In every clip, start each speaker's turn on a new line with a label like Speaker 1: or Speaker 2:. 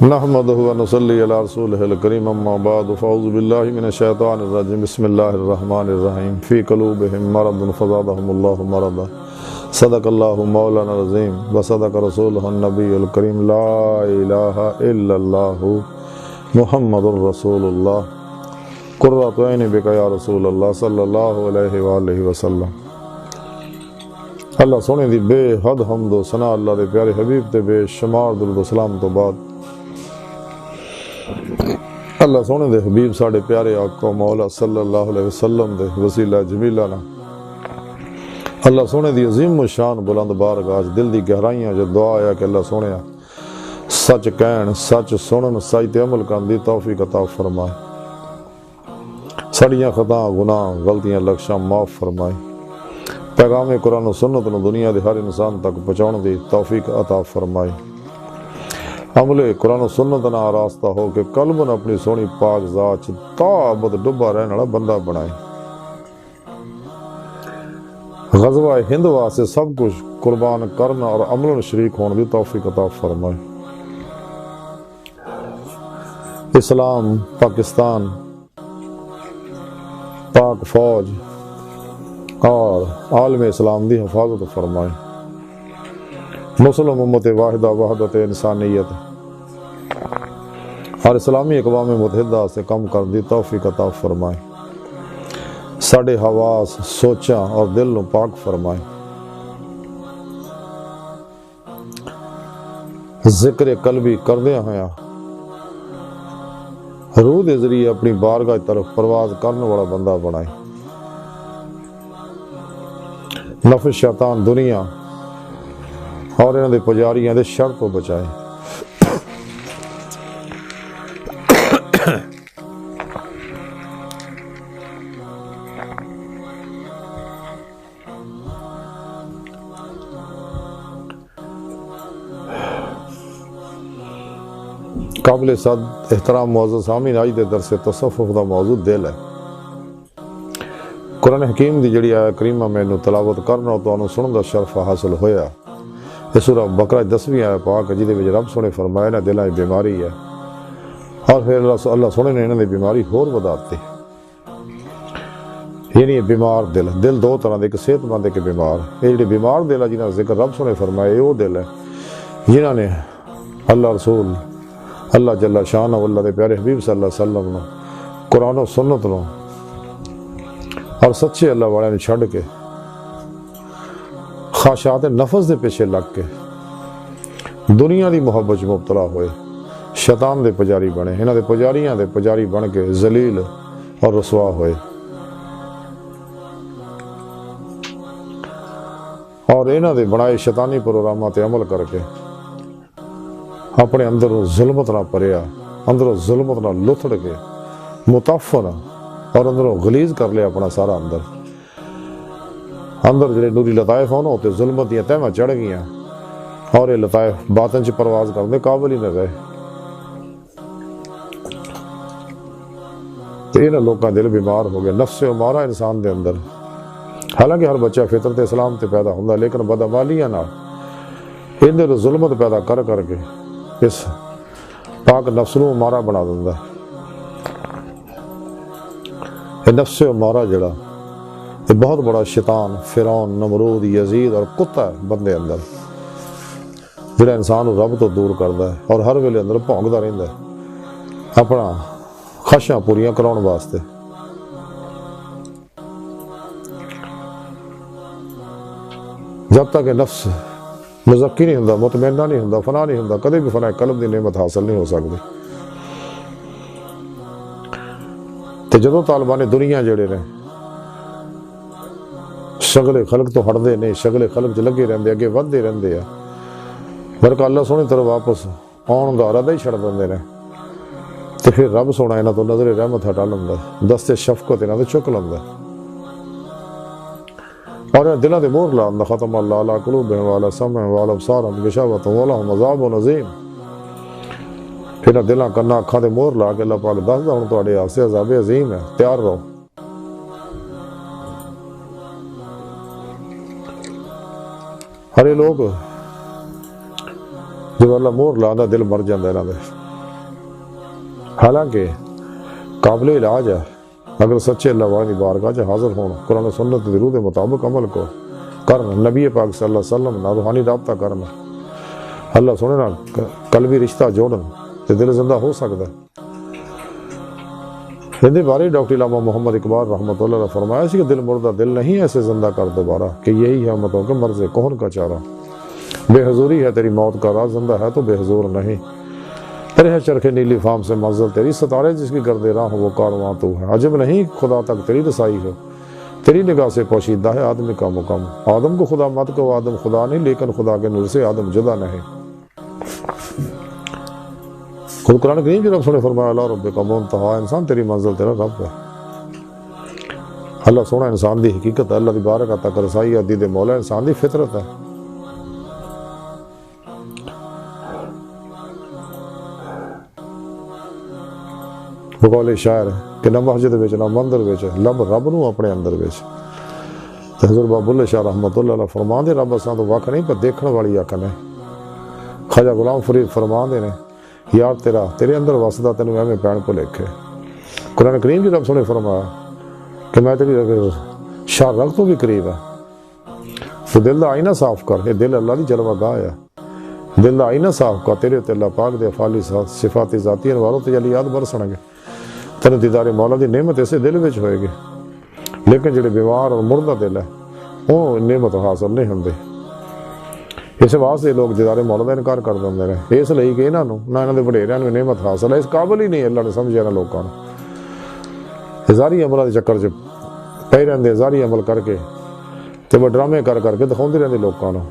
Speaker 1: نحمده ونصلي على رسوله الكريم اما بعد فاعوذ بالله من الشيطان الرجيم بسم الله الرحمن الرحيم في قلوبهم مرض فزادهم الله مرضا صدق الله مولانا العظيم وصدق رسوله النبي الكريم لا اله الا الله محمد رسول الله قرۃ عین بک یا رسول اللہ صلی اللہ علیہ وآلہ وسلم۔ اللہ سونے دی بے حد حمد و ثنا اللہ دے پیارے حبیب تے بے شمار درود و سلام تو بعد اللہ سونے دے حبیب ساڑے پیارے آقا مولا صلی اللہ علیہ وسلم دے وسیلہ جمیلہ نا اللہ سونے دی عظیم و شان بلند بارگاہ دل دی گہرائیاں جو دعا آیا کہ اللہ سونے سچ کہن سچ سنن سچ تے عمل کرن دی توفیق عطا فرمائے، سڑیاں خطا گناہ غلطیاں لکشاں معاف فرمائے، پیغام قرآن و سنت نو دنیا دے ہر انسان تک پہنچاؤن دی توفیق عطا فرمائے، عمل قرآن و سنت نہ آراستہ ہو کہ قلب نہ اپنی سونی پاک ذات تا ابد ڈبا رہنے والا بندہ بنائے، غزوہ ہند واسطے سب کچھ قربان کرنا اور عمل شریک ہونے دی توفیق عطا فرمائے۔ اسلام، پاکستان، پاک فوج اور عالم اسلام دی حفاظت فرمائے، مسلم امت واحدہ وحدت انسانیت اور اسلامی اقوام متحدہ سے کم کر دی توفیق عطا فرمائے، ساڑے حواس سوچاں اور دل نو پاک فرمائے، ذکر قلبی کردیاں ہویا روح دے ذریعے اپنی بارگاہ طرف پرواز کرنے والا بندہ بنائے، نفس شیطان دنیا اور انہوں دے پجاریاں دے شر کو بچائے، قابل صد احترام معزز سامعین، آج دے درس تصوف دا موضوع دل ہے۔ قرآن حکیم دی جڑی آیا کریمہ میں نو تلاوت کرنا تو انہوں سنن دا شرف حاصل ہویا۔ یہ سورہ بقرہ 10ویں آیا پاک جیدے وچ رب سونے فرمایا نا دلاں بیماری ہے، اور پھر اللہ سونے نے انہوں نے بیماری ہور بداتی، یعنی بیمار دل دو طرح دے، ایک صحت مند ایک بیمار۔ یہ جڑے بیمار دل ہے جنہاں ذکر رب سونے فرمایا یہ وہ دل ہے جنہاں نے اللہ رسول اللہ جل شانہ اللہ دے پیارے حبیب صلی اللہ علیہ وسلم نو قرآن و سنت نو اور سچے اللہ والے نے چھڑ کے خواہشات نفس دے پیچھے لگ کے دنیا دی محبت مبتلا ہوئے، شیطان دے پجاری بنے، انہاں دے پجاریاں دے پجاری بن کے ذلیل اور رسوا ہوئے، اور انہاں دے بنائے شیطانی پروگرامات تے عمل کر کے اپنے اندر ظلمت نہ پریا، اندر ظلمت نہ لتھڑ کے متعفن اور اندروں غلیظ کر لیا اپنا سارا اندر جڑے نوری لطائف ہونا ہوتے ظلمت دیا تیمہ چڑھ گیا اور یہ لطائف باطن چ پرواز کرنے قابل ہی نہ رہے، تو انہاں لوگاں دل بیمار ہو گیا، نفس امارہ انسان دے اندر، حالانکہ ہر بچہ فطرت اسلام تے پیدا ہوندا لیکن بدعمالیاں نال اندر ظلمت پیدا کر کے اس پاک نفس نو امارہ بنا دیندا ہے۔ یہ نفس امارہ جڑا یہ بہت بڑا شیطان، فرعون، نمرود، یزید اور کتا ہے بندے اندر، جڑا انسان رب تو دور کردا ہے اور ہر ویلے اندر بھونکدا رہندا ہے اپنا خواہشاں پوریاں کراؤن واسطے۔ جب تک نفس مزکی نہیں ہوندا، مطمئنہ نہیں ہوندا، فنا نہیں ہوندا، کدے بھی فنا قلب دی نعمت حاصل نہیں ہو سکتی۔ تے جدوں طالبان دنیا جڑے نے شغل خلق تو ہٹدے نہیں، شغل خلق چ لگے رہندے، اگے ودھدے رہندے ہیں، بلکہ اللہ سونے طرف واپس آن دا ارادہ ہی چھڑ دیندے نے، تے پھر رب سونا انہاں تو نظر رحمت ہٹا لیندا، دست شفقت انہاں تے چک لیندا اور دلوں تے مہر لا دیندا، ختم اللہ علی قلوبہم وعلی سمعہم وعلی ابصارہم غشاوۃ ولہم عذاب عظیم۔ پھر دلاں کناں اکھاں تے مہر لا کے اللہ پاک دسدا ہن تہاڈے واسطے عذاب عظیم ہے، تیار رہو۔ ہر لوگ جب اللہ مہر لاندہ دل مر جاندہ انہاں دے، حالانکہ قابل علاج ہے اگر سچے اللہ والے دی بارگاہ چ حاضر ہون، قرآن و سنت دی روح دے مطابق عمل کو کرن، نبی پاک صلی اللہ علیہ وسلم نال روحانی رابطہ کرن، اللہ سونے نال قلبی رشتہ جوڑن تے دل زندہ ہو سکتا ہے۔ ہندی بارے ڈاکٹر علامہ محمد اقبال رحمۃ اللہ علیہ فرمایا سی کہ دل مردہ دل نہیں ایسے زندہ کر دوبارہ، کہ یہی ہے امتوں کے مرض کہن کا چارہ۔ بے حضوری ہے تیری موت کا راز، زندہ ہے تو بے حضور نہیں، تیرے ہے چرخے نیلی فام سے منزل تیری، ستارے جس کی گردے راہ وہ کارواں تو ہے، عجب نہیں خدا تک تیری رسائی ہو، تیری نگاہ سے پوشیدہ ہے آدمی کا مقام، آدم کو خدا مت کو، آدم خدا نہیں لیکن خدا کے نور سے آدم جدا نہیں۔ خود قرآن کریم کی رب سنے فرمایا اللہ رب کا منتہا، انسان تیری منزل تیرا رب ہے۔ اللہ سونا انسان دی حقیقت ہے، اللہ دی بارک تک رسائی ہے، دید مولا انسان دی فطرت ہے۔ بقول شاعر ہے کہ نہ مسجد وچ نہ مندر وچ لب رب نو اپنے اندر وچ۔ حضور بابا بلے شاہ رحمۃ اللہ علیہ فرماندے رب اساں تو وکھ نہیں پر دیکھن والی اکھ نے۔ خواجہ غلام فرید فرماندے نے یار تیرے اندر وسدا تینوں ایویں پین بھلیکھے۔ قرآن کریم کی رب سنے فرمایا کہ میں تیری شاہ رگ تو بھی قریب ہے، تو دل دا آئینہ صاف کر، یہ دل اللہ دی جلوہ گاہ ہے، دل دا آئینہ صاف کر، تیرے تے اللہ پاک دے افعال صفات ذاتی انواروں تجلیات برسن گے، تینوں دیدار مولا دی نعمت اسے دل وچ ہوئے گی۔ لیکن جڑے بیمار اور مردہ دل ہے وہ نعمت حاصل نہیں ہوندے، اس واسطے لوگ دیدار مولا دا انکار کر دے ہیں، اس لیے کہ انہاں نوں نہ انہاں دے وڈیریاں نوں نعمت حاصل ہے، اس قابل ہی نہیں اللہ نے سمجھیا نہ لوکاں نوں۔ ہزاری عملہ دے چکر چ پے رہندے، ہزاری عمل کر کے تے وہ ڈرامے کر کے دکھاؤندے رہندے لوکاں نوں،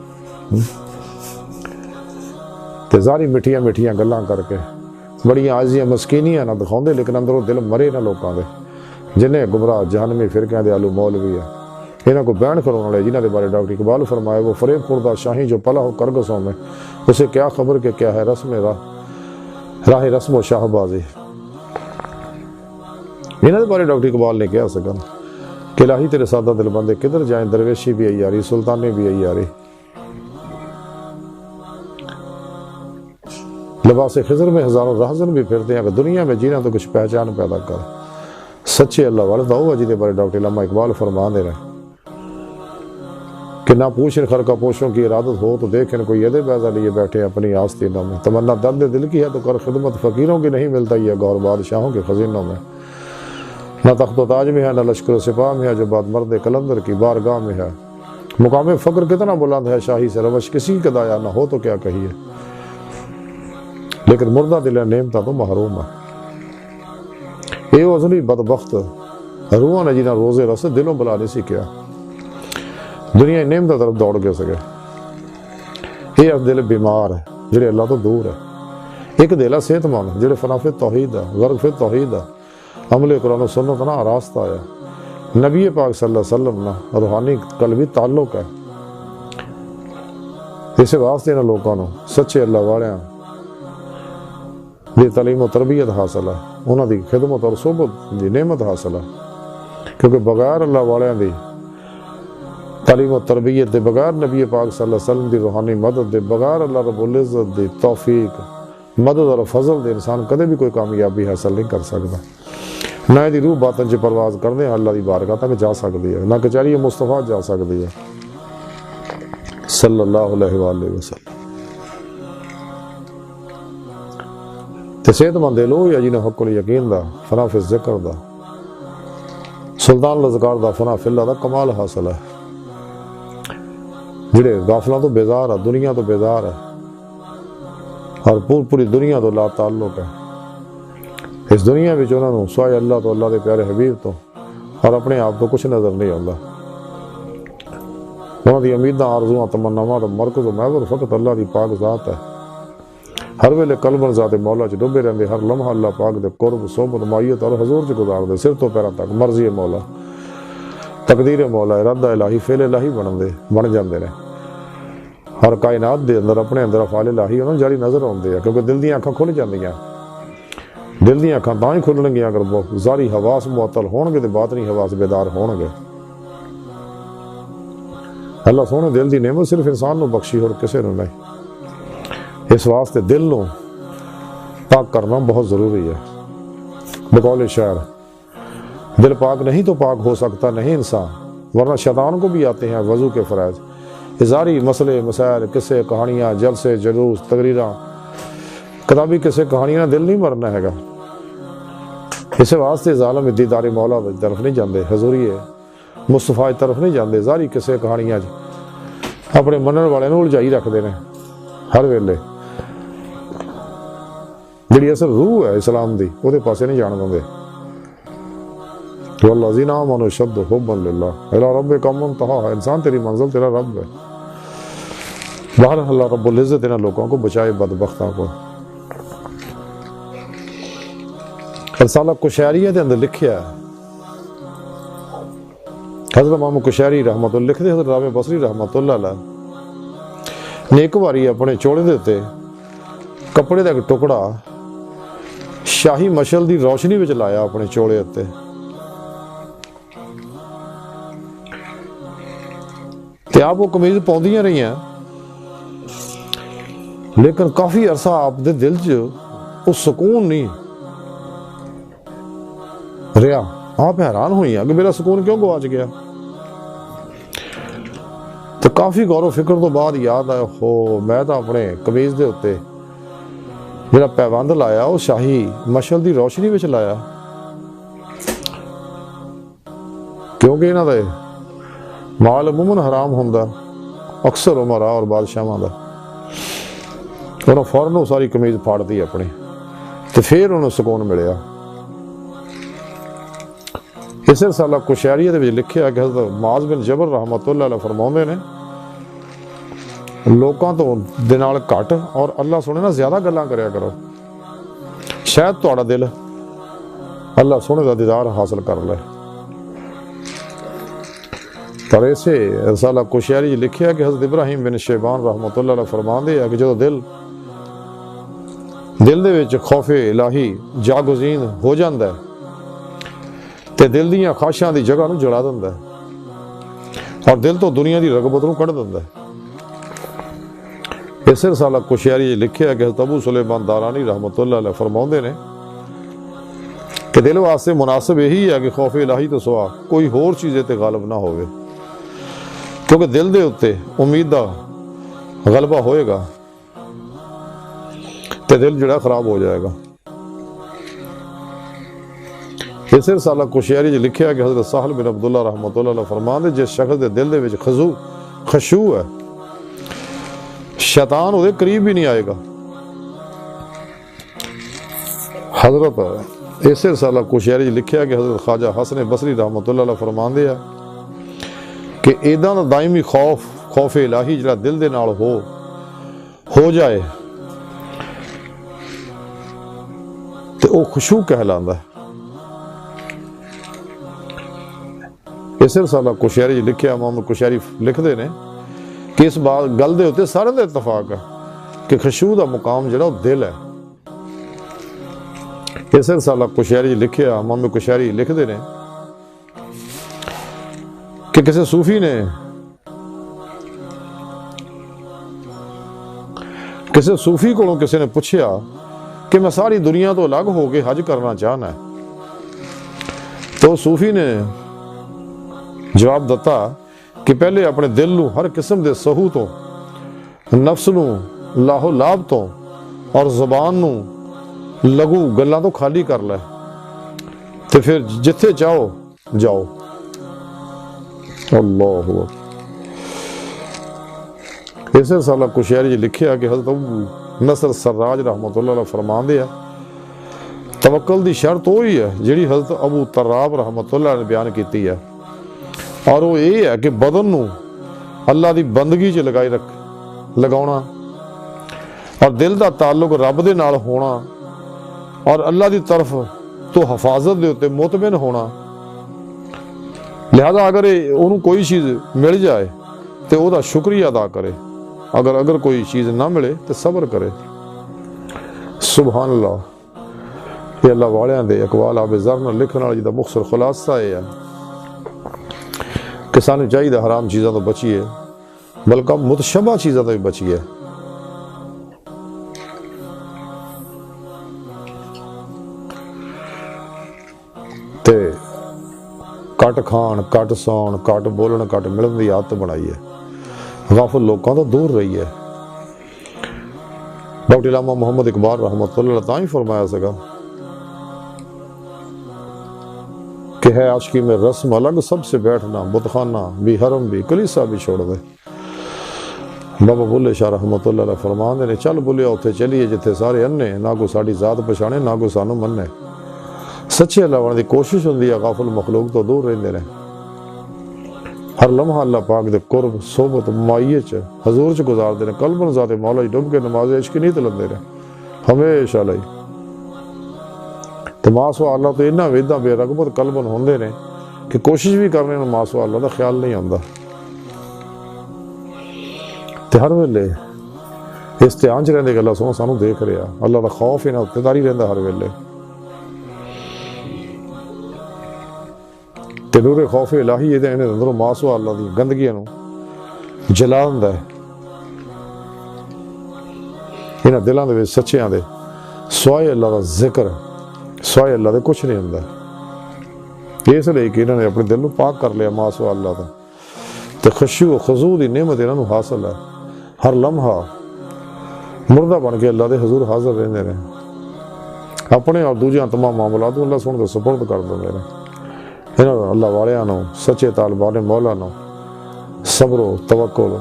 Speaker 1: تے ہزاری میٹھیاں میٹھیاں گلاں کر کے بڑیاں عاجزیاں مسکینیاں نہ دکھاؤندے، لیکن اندروں دل مرے نہ لوکاں دے، جنہیں گمراہ جہنمی فرقیاں دے آلو مولوی ہے، انہاں کو بیان کرنے والے جنہاں دے بارے ڈاکٹر اقبال فرمائے وہ فریب خوردہ شاہی جو پلا ہو کرگسوں میں، اسے کیا خبر کہ کیا ہے رسم راہ رسم و شاہ بازی۔ انہاں دے بارے ڈاکٹر اقبال نے کہا سکن کہ الہی تیرے سادہ دل بندے کدھر جائیں، درویشی بھی عیاری سلطانی بھی عیاری، لباس خضر میں ہزاروں راہزن بھی پھرتے ہیں کہ دنیا میں جینا تو کچھ پہچان پیدا کر۔ سچے اللہ والے دعو ہے جی بارے ڈاکٹر علامہ اقبال فرما دے رہے کہ نہ پوچھیں خرقہ پوشوں کی ارادت ہو تو دیکھیں کوئی یدے بیضا لیے بیٹھے اپنی آستینوں میں، تمنا درد دل کی ہے تو کر خدمت، فقیروں کی نہیں ملتا یہ گور بادشاہوں کے خزینوں میں، نہ تخت و تاج میں ہے نہ لشکر و سپاہ میں ہے جو بات مرد کلندر کی بارگاہ میں ہے، مقام فقر کتنا بلند ہے شاہی سے روش کسی کا دایا نہ ہو تو کیا کہیے، لیکن مردہ دل نعمتہ تو محروم ہے۔ اے ازلی بدبخت روحاں نے جنہاں روزے رسے دلوں بلا نہیں سی کیا، دنیا نعمتہ طرف دوڑ کے سکے۔ یہ دل بیمار ہے جڑے اللہ تو دور ہے، ایک دل ہے صحت مند جڑے فنا فی توحید ہے، غرق فی توحید ہے، عمل قرآن و سنت نہ راستہ ہے، نبی پاک صلی اللہ علیہ وسلم نہ روحانی قلبی تعلق ہے۔ اس واسطے نہ لوگوں نے سچے اللہ والیاں دی تعلیم و تربیت حاصل ہے، انہاں دی خدمت اور صحبت دی نعمت حاصل ہے، کیونکہ بغیر اللہ والیاں دی تعلیم و تربیت دے، بغیر نبی پاک صلی اللہ علیہ وسلم دی روحانی مدد دے، بغیر اللہ رب العزت دی توفیق مدد اور فضل دے انسان کدے بھی کوئی کامیابی حاصل نہیں کر سکتا، نہ دی روح باطن چ پرواز کرنے اللہ دی بارگاہ تک جا سکتی ہے، نہ کچہری مصطفیٰ جا سکتی ہے صلی اللہ علیہ وآلہ وسلم۔ تے صحت مند لو یا جنہیں حق الیقین دا، فنا فی الذکر دا، سلطان الذکار دا، فنا فی اللہ دا کمال حاصل ہے، جڑے غافلوں تو بیزار ہے، دنیا تو بیزار ہے، اور پوری دنیا تو لا تعلق ہے، اس دنیا میں انہوں نے سوائے اللہ تو اللہ دے پیارے حبیب تو اور اپنے آپ تو کچھ نظر نہیں آتا، انہوں دی امیداں آرزواں تمناواں تو مرکز و محور فقط اللہ دی پاک ذات ہے، ہر ویلے قلباً ذات مولا چ ڈبے رہندے، ہر لمحہ اللہ پاک دے قرب صحبت مائیت اور حضور چ گزار دے، سر تو پیروں تک مرضی مولا، تقدیر مولا، ارادہ الہی، فعل الہی بن جاندے نے، ہر کائنات دے اندر اپنے اندر افعال الہی انہوں جاری نظر آتے ہیں، کیونکہ دل دیاں اکھاں کھل جاندیاں، دل دیاں اکھاں تاں ہی کھلن گیاں اگر ظاہری حواس معطل ہون گے تے باطنی حواس بیدار ہون گے۔ اللہ سونے دل دی نعمت صرف انسان نو بخشی اور کسے نو نہیں، اس واسطے دل نو پاک کرنا بہت ضروری ہے۔ بقول شاعر، دل پاک نہیں تو پاک ہو سکتا نہیں انسان، ورنہ شیطان کو بھی آتے ہیں وضو کے فرائض۔ اظہاری مسئلے مسائل، قصے کہانیاں، جلسے جلوس تقریراں، کتابی قصے کہانیاں دل نہیں مرنا ہے گا۔ اس واسطے ظالم دیدار مولا کی طرف نہیں جاندے، حضوری مصطفیٰ کی طرف نہیں جاندے۔ ظاہری قصے کہانیاں اپنے منن والے نوں الجھائی رکھتے ہیں ہر ویلے۔ جڑی اصل روح ہے اسلام دی وہ پاسے نہیں جان دے۔ والذین آمنوا اشد حبا للہ الی ربک منتہا ہے، انسان تیری منزل تیرا رب ہے۔ بہرحال اللہ رب العزت ان لوگوں کو بچائے بدبختوں کو۔ رسالہ قشیریہ دے اندر لکھیا ہے، حضرت امام قشیری رحمت اللہ لکھتے، حضرت رابع بصری رحمت اللہ علیہ نے ایک باری اپنے چوڑے دے تے کپڑے دا ایک ٹکڑا شاہی مشل دی روشنی وچ لایا اپنے چوڑے تے، تے آپ وہ قمیض پاؤندیاں رہی ہیں، لیکن کافی عرصہ آپ دے دل چ اس سکون نہیں رہا۔ آپ حیران ہوئی ہیں کہ میرا سکون کیوں گواچ گیا؟ تو کافی غور و فکر تو بعد یاد آیا، ہو میں تو اپنے قمیض دے اتے میرا پیوند لایا وہ شاہی مشل دی روشنی وچ لایا، کیونکہ انہاں دے مال عموماً حرام ہوندا اکثر عمراء اور بادشاہاں دا۔ انہوں فوراً وہ ساری قمیض پھاڑ دی اپنی، تو پھر انہوں سکون ملیا۔ اس رسالہ قشیریہ دے وچ لکھیا کہ حضرت معاذ بن جبل رحمت اللہ علیہ فرماؤندے نے، لوکاں تو دے نال گھٹ اور اللہ سونے نال زیادہ گلاں کریا کرو، شاید تہاڈا دل اللہ سونے دا دیدار حاصل کر لے۔ پر اسے رسالہ قشیری لکھیا کہ حضرت ابراہیم بن شیبان رحمت اللہ علیہ فرماندے ہیں کہ جو دل دے وچ خوف الہی جاگزین ہو جاندا ہے تے دل دیاں خواہشاں دی جگہ نوں جڑا دیندا ہے اور دل تو دنیا دی رغبت نوں کڈ دیندا ہے۔ اس رسالہ قشیری لکھیا کہ حضرت ابو سلیمان دارانی رحمت اللہ علیہ فرماندے نے کہ دل واسطے مناسب یہی ہے کہ خوف الہی تو سوا کوئی ہور چیز تے غالب نہ ہوئے، کیونکہ دل دے اتے امید دا غلبہ ہوئے گا تے دل جڑا خراب ہو جائے گا۔ اس رسالہ قشیری لکھیا کہ حضرت سہل بن عبداللہ رحمت اللہ علیہ فرماندے جس شخص دے دل دے وچ خشوع ہے شیطان وہ قریب بھی نہیں آئے گا۔ حضرت اس رسالہ قشیری لکھیا کہ حضرت خواجہ حسن بصری رحمت اللہ علیہ فرماندے ہیں کہ ایداں دا دائمی خوف الہی جڑا دل دے نال ہو جائے تے او خشوع کہلاندا ہے۔ اس رسالہ قشیری لکھیا امام قشیری لکھدے نے کہ اس بات گل دے ہوتے سارے دے اتفاق ہے کہ خشوع دا مقام جڑا دل ہے۔ اس رسالہ قشیری لکھیا امام قشیری لکھدے نے کہ کسی صوفی نے کسی صوفی کو کسی نے پوچھیا کہ میں ساری دنیا تو الگ ہو کے حج کرنا چاہنا ہے، تو صوفی نے جواب دیتا کہ پہلے اپنے دل نو ہر قسم دے سہو تو، نفس نو لاہو لاب تو اور زبان نو لگو گلاں تو خالی کر لے، تے پھر جتھے چاہو جاؤ۔ اللہ اس رسالہ قشیری لکھیا کہ حضرت ابو نصر سراج رحمت اللہ علیہ فرماندے ہیں توکل دی شرط وہی ہے جیڑی حضرت ابو تراب رحمت اللہ علیہ نے بیان کیتی ہے، اور وہ یہ ہے کہ بدن نو اللہ دی بندگی چ لگاونا اور دل دا تعلق رب دے نال ہونا اور اللہ دی طرف تو حفاظت دے اتے مطمئن ہونا۔ لہذا اگر انہوں کوئی چیز مل جائے تو او دا شکریہ ادا کرے، اگر کوئی چیز نہ ملے تو صبر کرے۔ سبحان اللہ۔ یہ اللہ والیاں دے اقوال آب ذر نال لکھن والی دا مختصر خلاصہ ہے کہ سانو چاہیے حرام چیزاں تو بچیے، بلکہ متشبہ چیزاں تو بھی بچیے۔ تے کٹ کھان کٹ سون کٹ بولن کٹ ملن دی عادت بنائی ہے، غافل لوگوں تو دور رہی ہے۔ ڈاکٹر علامہ محمد اقبال رحمۃ اللہ علیہ ہی فرمایا سکا کہ ہے عاشقی میں رسم الگ سب سے بیٹھنا، بتخانہ بھی حرم بھی کلیسا بھی چھوڑ دے۔ بابا بلے شاہ رحمۃ اللہ علیہ فرماندے نے چل بلیا اتھے چلیے جتھے سارے انے، نہ کوئی ساڈی ذات پچھانے نہ کوئی سانو مننے۔ سچے اللہ بننے دی کوشش ہوندی ہے، غافل مخلوق تو دور رہندے نے۔ ہر لمحہ اللہ پاک دے قرب صحبت معیت حضور چ گزاردے نے، قلباً ذات مولا ڈب کے نماز عشق نہیں تلندے نے ہمیشہ لئی۔ تو ماں سوا اللہ تو انہاں ویداں بے رغبت قلباً ہوندے نے کہ کوشش بھی کرنے میں ماں سوا اللہ دا خیال نہیں آندا۔ تے ہر ویلے اس تے آنچ رہندے کہ اللہ سونا سانو دیکھ رہا، اللہ دا خوف انہاں تے داری رہندا ہر ویلے۔ تے نور خوف الہی یہ انہاں دے اندروں ماں سوا اللہ دی گندگیاں نو جلا دیندا ہے۔ انہاں دلاں دے وچ سچیاں دے سوائے اللہ دا ذکر سوائے اللہ دے کچھ نہیں ہوندا۔ اس لیے کہ انہوں نے اپنے دل نو پاک کر لیا ماں سوا اللہ دا، تے خشوع و خضوع دی نعمت انہوں نے حاصل ہے۔ ہر لمحہ مردہ بن کے اللہ دے حضور حاضر رہندے نے، اپنے اور دوجیاں تمام معاملات اللہ سن کے سپرد کر دیندے نے۔ انہوں نے اللہ والیاں نو سچے طالبان مولا نو صبر و توکل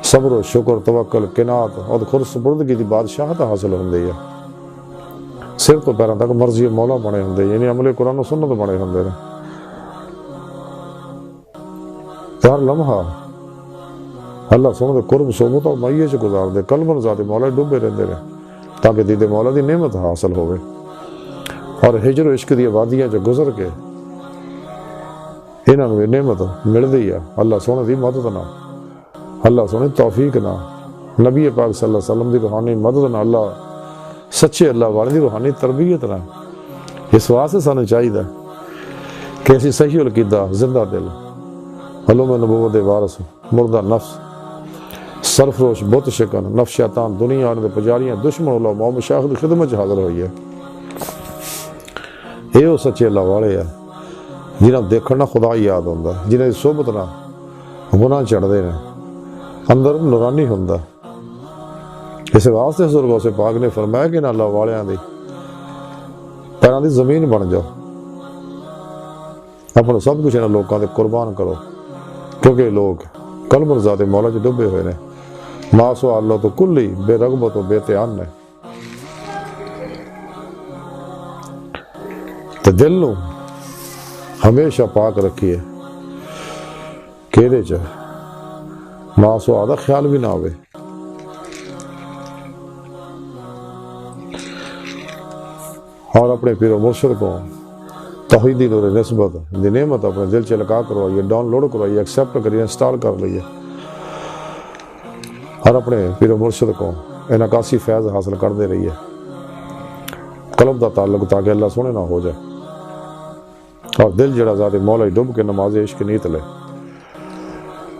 Speaker 1: صبر و شکر توکل قناعت اور خود سپردگی دی بادشاہت حاصل ہوندی ہے۔ سر تو پیروں تک مرضی مولا بنے ہوندے، یعنی عمل قرآن و سنت بنے ہوندے نے۔ ہر لمحہ اللہ سن دے قرب صحبت اور معیت چ گزار دے، قلباً ذات مولا ڈبے رہندے نے تاکہ دید مولا دی نعمت حاصل ہوئے۔ اور ہجر و عشق دی وادیاں چ گزر کے انہاں نوں نعمت ملدی ہے اللہ سونے دی مدد نال، اللہ سونے توفیق نال، نبی پاک صلی اللہ علیہ وسلم دی روحانی مدد نال، اللہ سچے اللہ والے دی روحانی تربیت نال۔ اس واسطے سانوں چاہیے کہ اسی صحیح العقیدہ زندہ دل علوم نبوت دے وارث مردہ نفس سرفروش بت شکن نفس شیطان دنیا دے پجاریاں دشمن علماء مشایخ دی خدمت چ حاضر ہوئی ہے۔ یہ وہ سچے اللہ والے ہے جنہاں دیکھنا خدا یاد ہوندا، جنہاں دی صحبت نال گناہ چڑھدے نے، اندر نورانی ہوندا۔ اس واسطے حضور غوث پاک نے فرمایا کہ اللہ والیاں دی پیراں دی زمین بن جاؤ، اپنا سب کچھ انہاں لوکاں دے قربان کرو، کیونکہ لوگ قلب ذات مولا چ ڈبے ہوئے نے، ماں سوا اللہ تو کلی بے رغبت و بے تیان نے۔ تے دل نو ہمیشہ پاک رکھیے کہ دے چ ماں سوا دا خیال بھی نہ ہوئے۔ اور اپنے پیر و مرشد کو توحیدی نور نسبت دی نعمت اپنے دل چ لگا کروائیے، ڈاؤن لوڈ کروائیے، ایکسیپٹ کریے، انسٹال کر لئیے، اور اپنے پیر و مرشد کو انعکاسی فیض حاصل کر دے رہیے، قلب دا تعلق تاکہ اللہ سونے نہ ہو جائے، اور دل جڑا ذات مولا ڈب کے نماز عشق نیت لے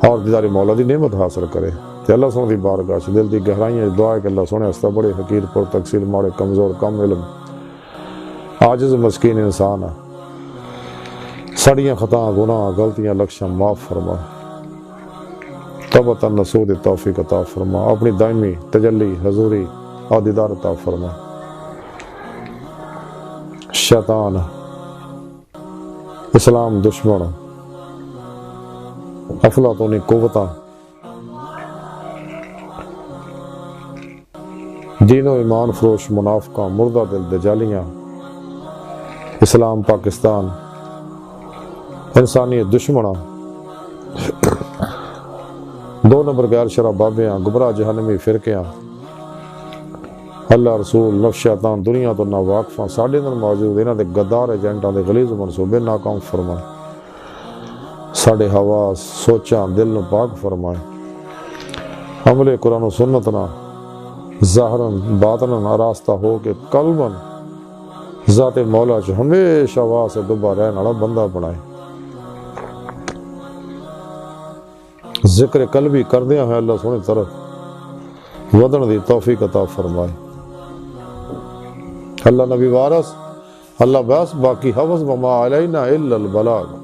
Speaker 1: اور دیدار مولا دی نعمت حاصل کرے۔ تے اللہ سونے دی بارگاہ چ دل دی گہرائیاں دعا ہے کہ اللہ سونے ہستا بڑے حقیر پر تقصیر ماڑے کمزور کم علم عاجز مسکین انسان ہے، سڑیاں خطاں گناہ غلطیاں لکشاں معاف فرما، توبۃ نصوح دی توفیق عطا فرما، اپنی دائمی تجلی حضوری اور دیدار عطا فرما۔ شیطان اسلام دشمن افلاطونی قوتاں دین و ایمان فروش منافقاں مردہ دل دجالیاں اسلام پاکستان انسانیت دشمناں دو نمبر غیر شرع بابیاں گمراہ جہنمی فرقیاں اللہ رسول نفس شیطان دنیا تو نہ واقفاں ساڈے اندر موجود انہاں دے غدار ایجنٹاں دے غلیظ منصوبے ناکام فرما، ساڈے حواس سوچاں دل نو پاک فرمائے، عمل قرآن و سنت نہ ظاہراً باطناً آراستہ ہو کے قلباً ذات مولا چ ہمیشہ واہ سے ڈبا رہن والا بندہ بنائے۔ ذکر قلبی کردیاں ہے اللہ سونے طرف ودن دی توفیق عطا فرمائے۔ اللہ نبی وارث اللہ بس باقی حفظ وما علینا الا البلاغ۔